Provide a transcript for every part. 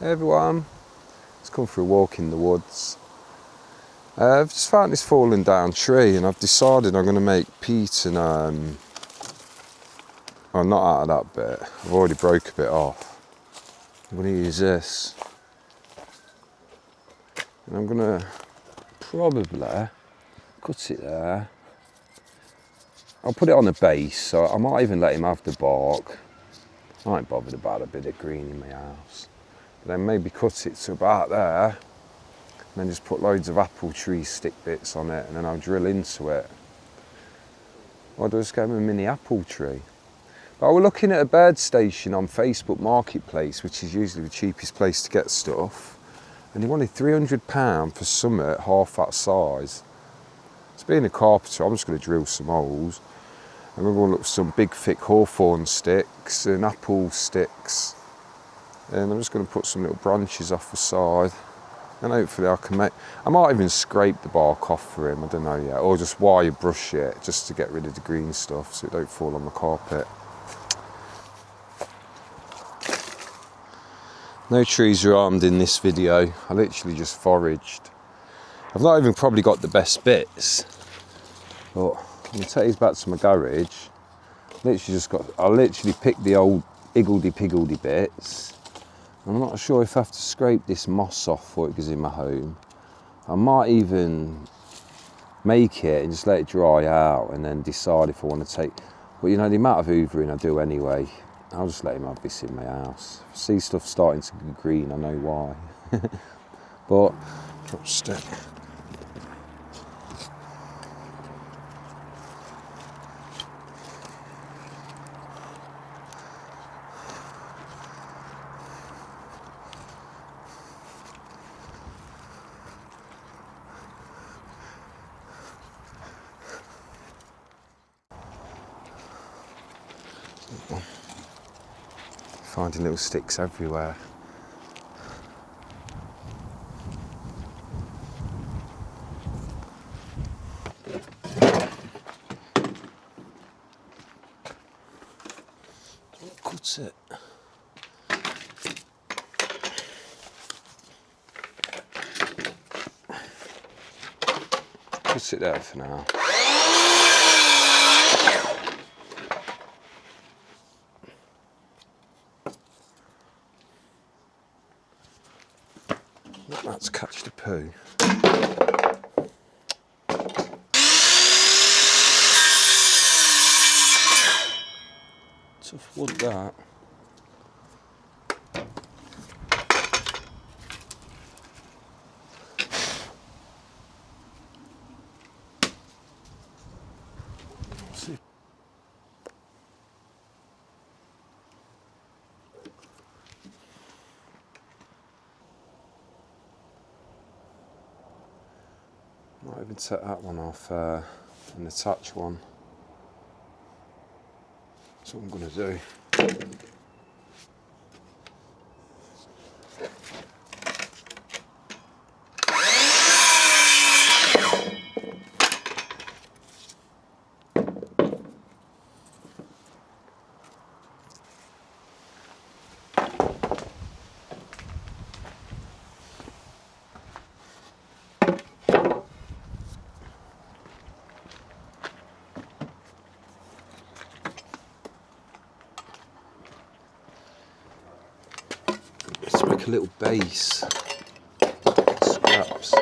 Hey everyone, let's come for a walk in the woods. I've just found this fallen down tree and I've decided I'm going to make peat and, well, not out of that bit, I've already broke a bit off. I'm going to use this and I'm going to probably cut it there. I'll put it on the base, so I might even let him have the bark. I ain't bothered about a bit of green in my house. But then maybe cut it to about there, and then just put loads of apple tree stick bits on it, and then I'll drill into it. Or do I just get him a mini apple tree? But I was looking at a bird station on Facebook Marketplace, which is usually the cheapest place to get stuff, and he wanted £300 for something half that size. So being a carpenter, I'm just going to drill some holes. I'm going to go look for some big thick hawthorn sticks and apple sticks, and I'm just going to put some little branches off the side, and hopefully I can I might even scrape the bark off for him, I don't know yet, or just wire brush it just to get rid of the green stuff so it don't fall on the carpet. No trees are harmed in this video. I literally just foraged. I've not even probably got the best bits, but I'm going to take these back to my garage. I literally picked the old higgledy-piggledy bits. I'm not sure if I have to scrape this moss off before it goes in my home. I might even make it and just let it dry out and then decide if I want to take... But you know, the amount of hoovering I do anyway, I'll just let him have this in my house. If I see stuff starting to go green, I know why. But, drop a stick. Finding little sticks everywhere. Cut it. Cut it there for now. Let's catch the poo. Tough wood that. See. Might even set that one off and attach one. That's what I'm going to do. Let's make a little base. Scraps.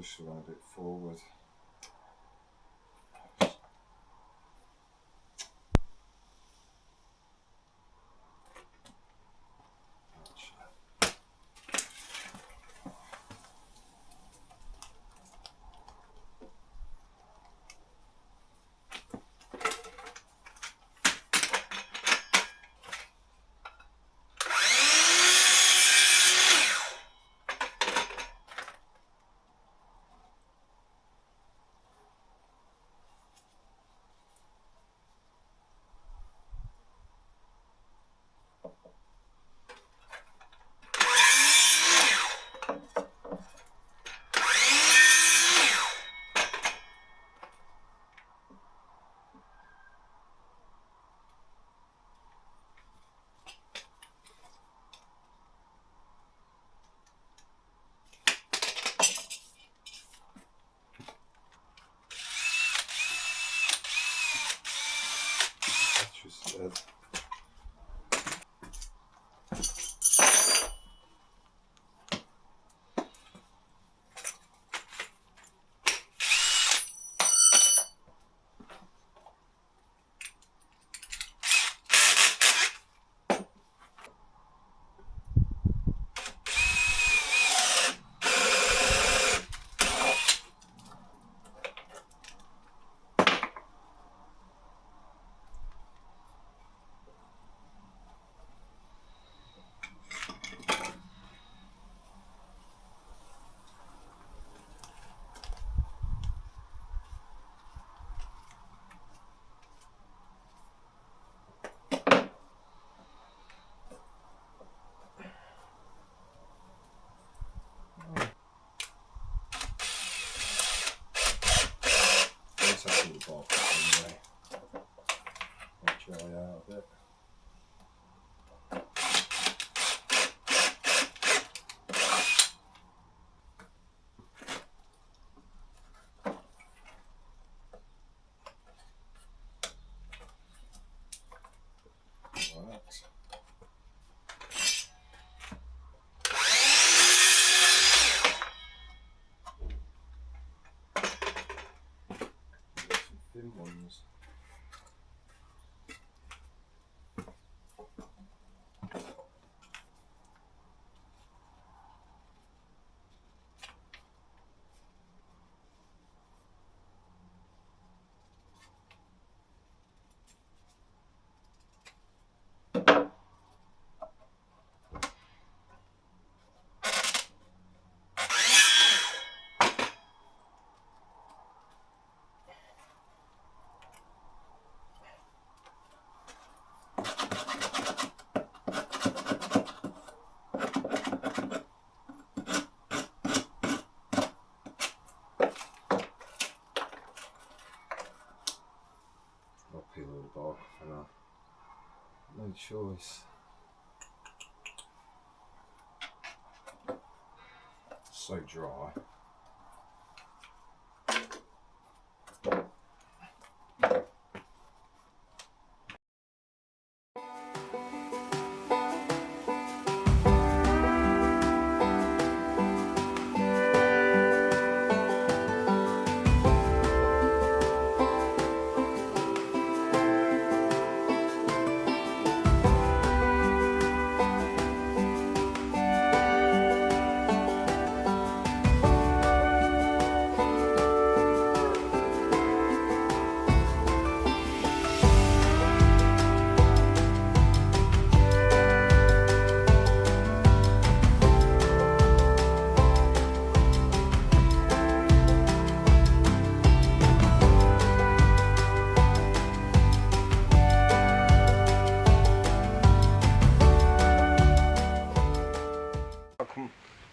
push the one a bit forward. Anyway, I'll dry out a bit. Thin ones. I'll peel all the bark off now. No choice. So dry.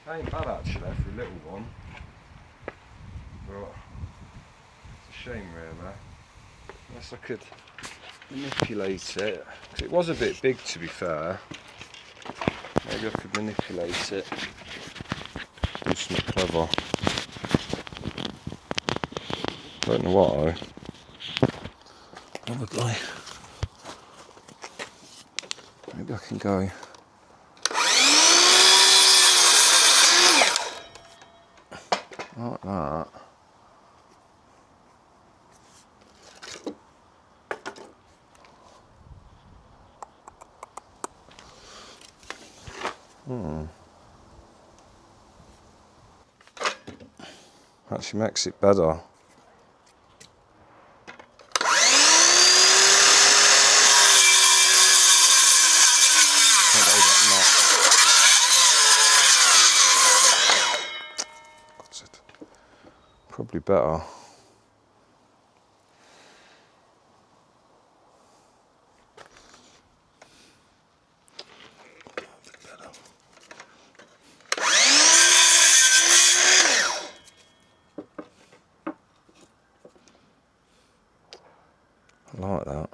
Ain't bad actually for a little one, but it's a shame really. Unless I could manipulate it, because it was a bit big to be fair. Maybe I could manipulate it, do something clever. Don't know what though. Probably. Maybe I can go. Like that. Actually makes it better. Probably better. I like that.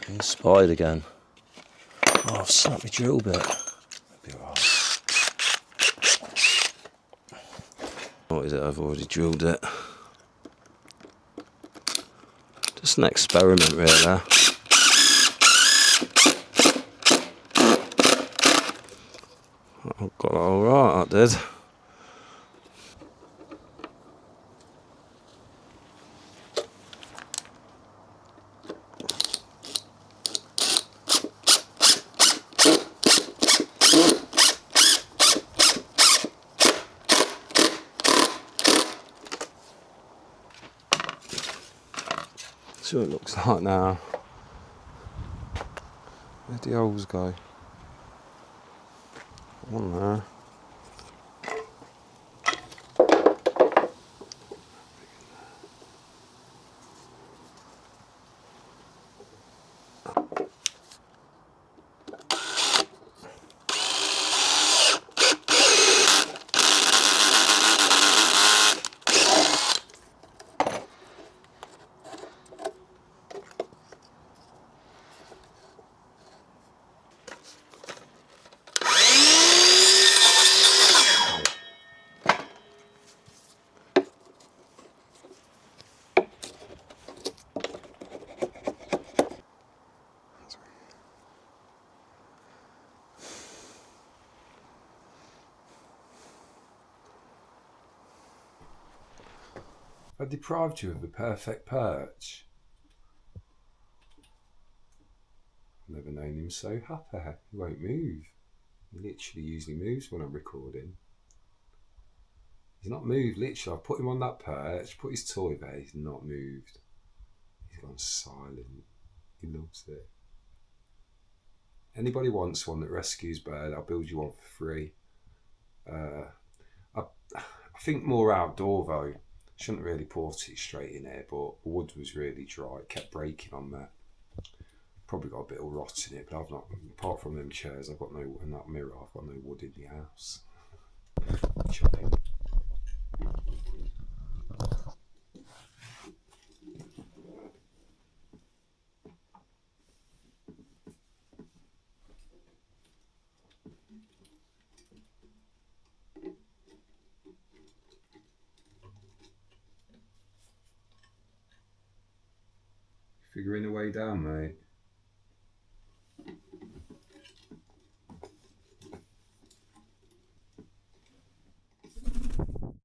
Inspired again. Oh, I've snapped my drill bit. That'll be alright. What is it? I've already drilled it. Just an experiment, really. I got that alright, I did. See what it looks like now. Where'd the holes go? One there. I deprived you of the perfect perch. Never known him so happy. He won't move. He literally usually moves when I'm recording. He's not moved, literally. I put him on that perch, put his toy there, he's not moved. He's gone silent. He loves it. Anybody wants one that rescues bird, I'll build you one for free. I think more outdoor though. Shouldn't really put it straight in here, but the wood was really dry. It kept breaking on there. Probably got a bit of rot in it, but I've not, apart from them chairs, I've got no, and that mirror, I've got no wood in the house. Chopping. Figuring a way down, mate.